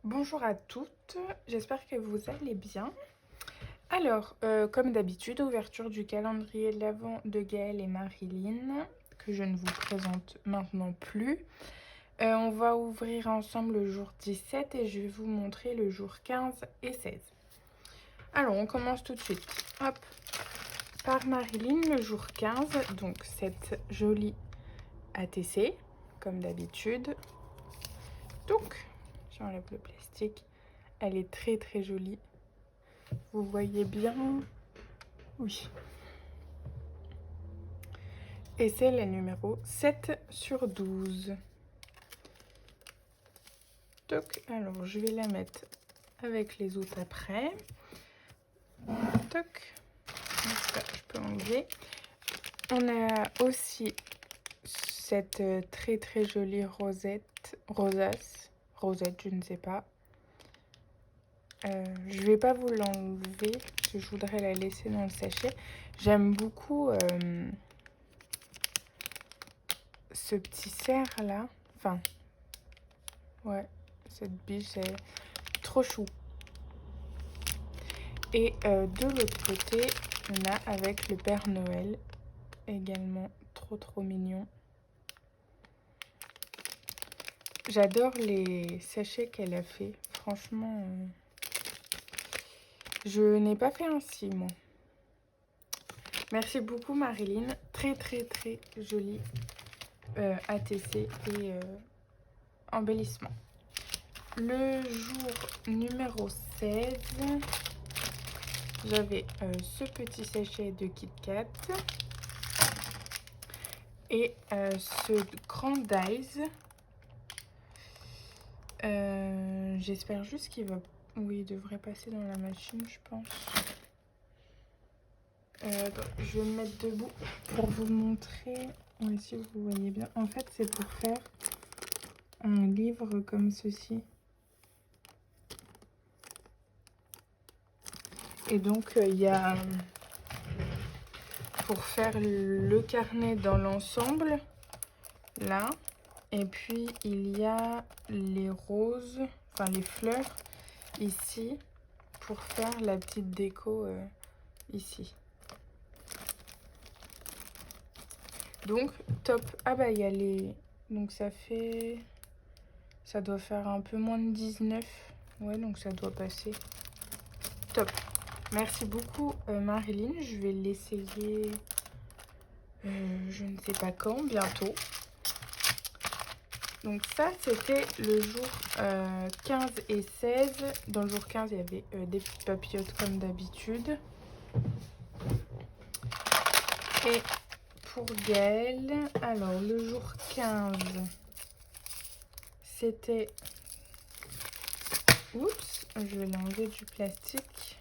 Bonjour à toutes, j'espère que vous allez bien. Alors, comme d'habitude, ouverture du calendrier de l'Avent de Gaëlle et Marilyn, que je ne vous présente maintenant plus. On va ouvrir ensemble le jour 17 et je vais vous montrer le jour 15 et 16. Alors, on commence tout de suite. Hop, par Marilyn, le jour 15, donc cette jolie ATC, comme d'habitude. Donc, j'enlève le plastique. Elle est très très jolie. Vous voyez bien? Oui. Et c'est la numéro 7 sur 12. Donc, alors je vais la mettre avec les autres après. Toc. Ça, je peux enlever. On a aussi cette très très jolie rosette, rosette, je ne sais pas. Je vais pas vous l'enlever parce que je voudrais la laisser dans le sachet. J'aime beaucoup ce petit cerf là. Enfin, ouais, cette biche, c'est trop chou. Et de l'autre côté, on a avec le Père Noël, également trop mignon. J'adore les sachets qu'elle a fait. Franchement, je n'ai pas fait ainsi, moi. Merci beaucoup, Marilyn. Très joli ATC et embellissement. Le jour numéro 16, j'avais ce petit sachet de Kit Kat et ce grand Dice. J'espère juste qu'il va... Oui, il devrait passer dans la machine, je pense. Je vais me mettre debout pour vous montrer. Oui, si vous voyez bien. En fait, c'est pour faire un livre comme ceci. Et donc, il y a... pour faire le carnet dans l'ensemble, là. Et puis, il y a les roses, enfin les fleurs, ici, pour faire la petite déco ici. Donc, top. Ah bah, il y a les... Donc, ça fait... Ça doit faire un peu moins de 19. Ouais, donc ça doit passer. Top. Merci beaucoup, Marilyn. Je vais l'essayer... je ne sais pas quand, bientôt. Donc ça, c'était le jour 15 et 16. Dans le jour 15, il y avait des petites papillotes comme d'habitude. Et pour Gaëlle, alors le jour 15, c'était... Oups, je vais l'enlever du plastique.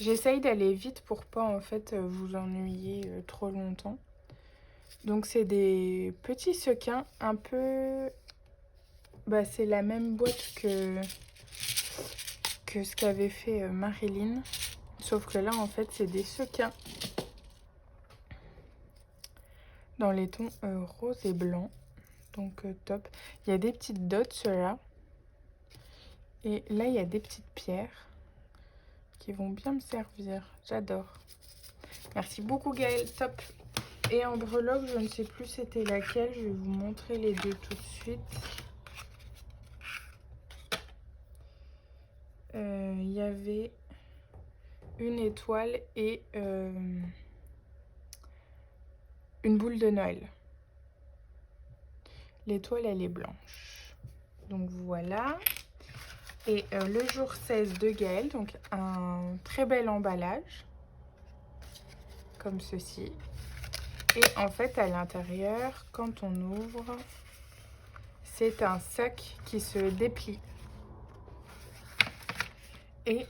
J'essaye d'aller vite pour pas en fait vous ennuyer trop longtemps. Donc c'est des petits sequins un peu... Bah, c'est la même boîte que ce qu'avait fait Marilyn. Sauf que là en fait c'est des sequins. Dans les tons rose et blanc. Donc top. Il y a des petites dots là. Et là il y a des petites pierres qui vont bien me servir. J'adore. Merci beaucoup Gaëlle, top. Et en breloque, je ne sais plus c'était laquelle. Je vais vous montrer les deux tout de suite. Il y avait une étoile et une boule de Noël. L'étoile, elle est blanche. Donc voilà. Et le jour 16 de Gaëlle, donc un très bel emballage. Comme ceci. Et en fait, à l'intérieur, quand on ouvre, c'est un sac qui se déplie. Et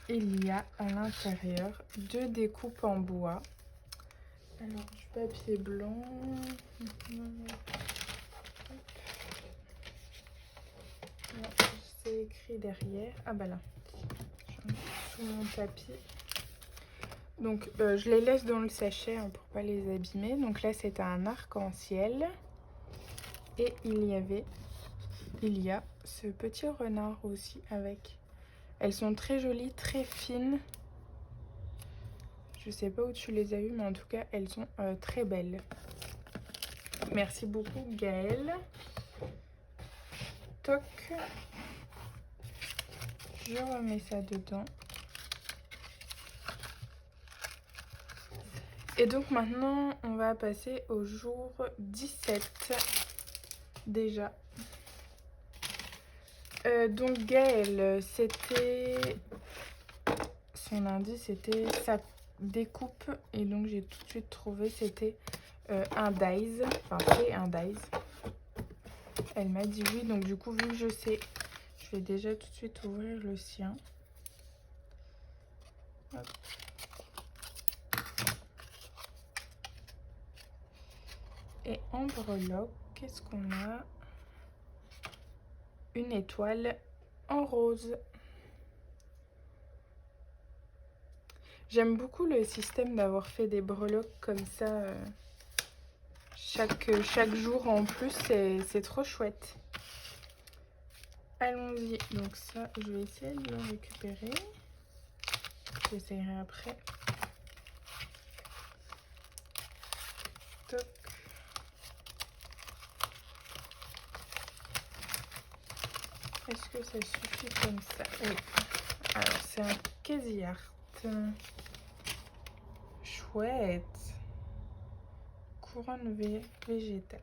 il y a à l'intérieur deux découpes en bois. Alors, du papier blanc. C'est écrit derrière. Ah bah là. Sous mon tapis. Donc, je les laisse dans le sachet hein, pour pas les abîmer. Donc là, c'est un arc-en-ciel. Et il y a ce petit renard aussi avec. Elles sont très jolies, très fines. Je sais pas où tu les as eues, mais en tout cas, elles sont très belles. Merci beaucoup, Gaëlle. Toc. Je remets ça dedans. Et donc maintenant, on va passer au jour 17. Déjà. Donc Gaëlle, c'était... Son indice, c'était sa découpe. Et donc j'ai tout de suite trouvé, c'était un dies. Enfin, c'est un dies. Elle m'a dit oui, donc du coup, vu que je sais, je vais déjà tout de suite ouvrir le sien. Hop. Et en breloque, qu'est-ce qu'on a? Une étoile en rose. J'aime beaucoup le système d'avoir fait des breloques comme ça chaque jour en plus, c'est trop chouette. Allons-y, donc ça je vais essayer de le récupérer. J'essaierai après. Toc. Est-ce que ça suffit comme ça? Oui. Alors c'est un Casey Art. Chouette. Couronne végétale.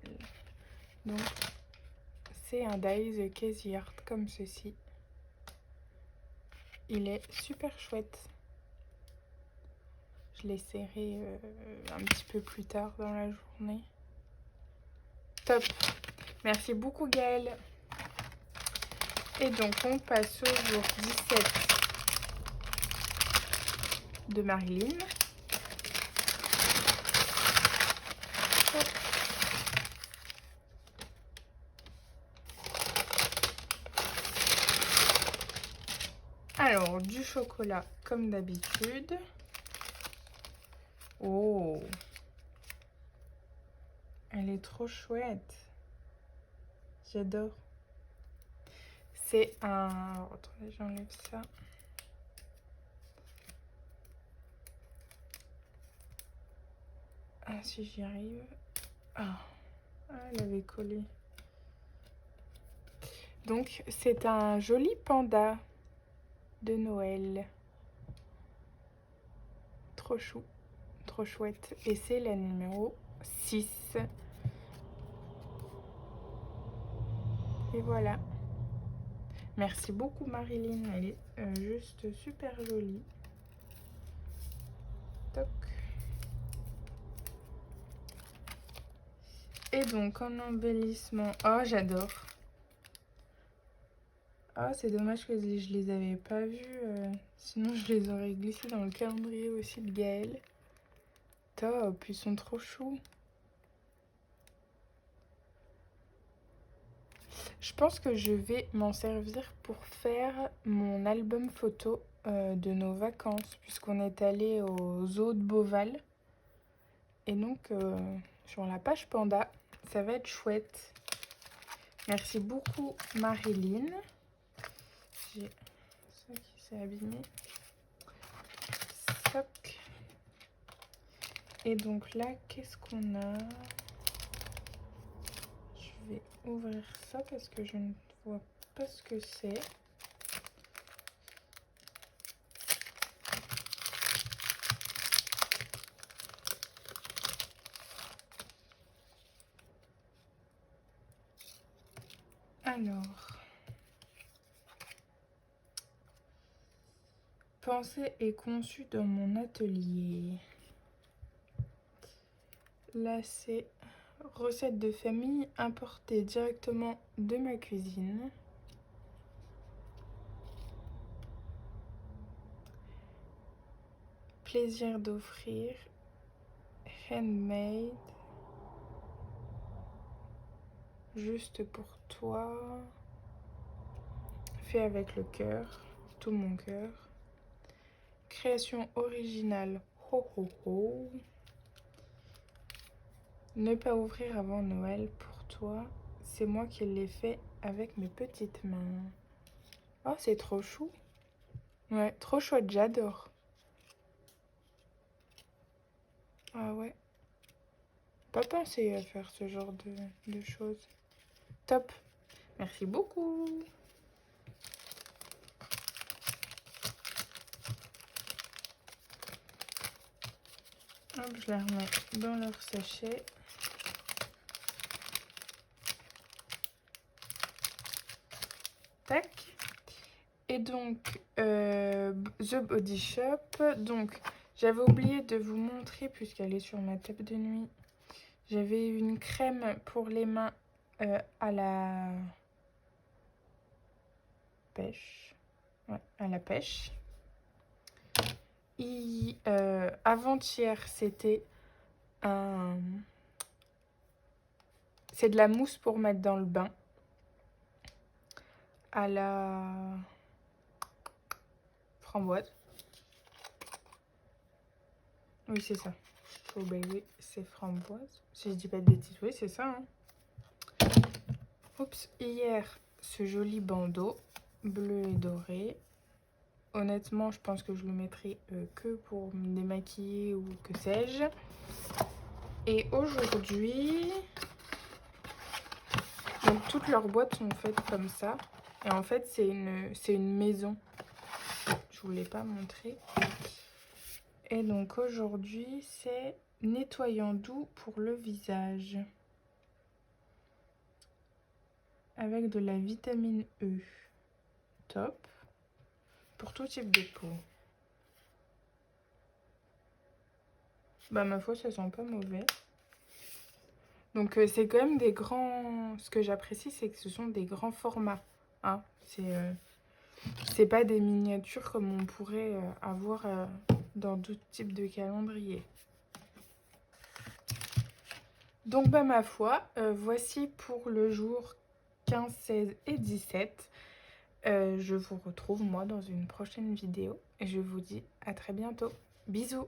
Donc c'est un dies Casey Art comme ceci. Il est super chouette. Je l'essaierai un petit peu plus tard dans la journée. Top. Merci beaucoup Gaëlle. Et donc on passe au jour 17 de Marilyn. Hop. Alors du chocolat comme d'habitude. Oh, elle est trop chouette. J'adore. C'est un... Alors, attendez, j'enlève ça. Ah, si j'y arrive. Ah, elle avait collé. Donc, c'est un joli panda de Noël. Trop chou. Trop chouette. Et c'est la numéro 6. Et voilà. Merci beaucoup Marilyn. Elle est juste super jolie. Toc. Et donc en embellissement, oh j'adore. Oh c'est dommage que je les avais pas vus, sinon je les aurais glissés dans le calendrier aussi de Gaëlle. Top, ils sont trop choux. Je pense que je vais m'en servir pour faire mon album photo de nos vacances, puisqu'on est allé au zoo de Beauval. Et donc sur la page panda, ça va être chouette. Merci beaucoup Marilyn. J'ai ça qui s'est abîmé. Soc. Et donc là, qu'est-ce qu'on a? Je vais ouvrir ça parce que je ne vois pas ce que c'est. Alors, pensé et conçu dans mon atelier. Là, c'est recette de famille importée directement de ma cuisine. Plaisir d'offrir. Handmade. Juste pour toi. Fait avec le cœur. Tout mon cœur. Création originale. Ho ho ho. Ne pas ouvrir avant Noël pour toi. c'est moi qui l'ai fait avec mes petites mains. Oh, c'est trop chou. Ouais, trop chouette, j'adore. Ah ouais. Pas pensé à faire ce genre de choses. Top. Merci beaucoup. Hop, je les remets dans leur sachet. Tac. Et donc, The Body Shop. Donc, j'avais oublié de vous montrer, puisqu'elle est sur ma table de nuit. J'avais une crème pour les mains à la pêche. Ouais, à la pêche. Et avant-hier, c'était un... C'est de la mousse pour mettre dans le bain. À la framboise. Oui, c'est ça. Oh, ben oui, c'est framboise. Si je dis pas de bêtises, oui, c'est ça. Hein. Oups, hier, ce joli bandeau bleu et doré. Honnêtement, je pense que je le mettrai que pour me démaquiller ou que sais-je. Et aujourd'hui, donc toutes leurs boîtes sont faites comme ça. Et en fait, c'est une maison. Je vous l'ai pas montré. Et donc aujourd'hui, c'est nettoyant doux pour le visage. Avec de la vitamine E. Top. Pour tout type de peau. Bah ma foi, ça sent pas mauvais. Donc c'est quand même des grands... Ce que j'apprécie, c'est que ce sont des grands formats. Hein. C'est pas des miniatures comme on pourrait avoir dans d'autres types de calendrier. Donc bah ma foi, voici pour le jour 15, 16 et 17. Je vous retrouve moi dans une prochaine vidéo et je vous dis à très bientôt. Bisous!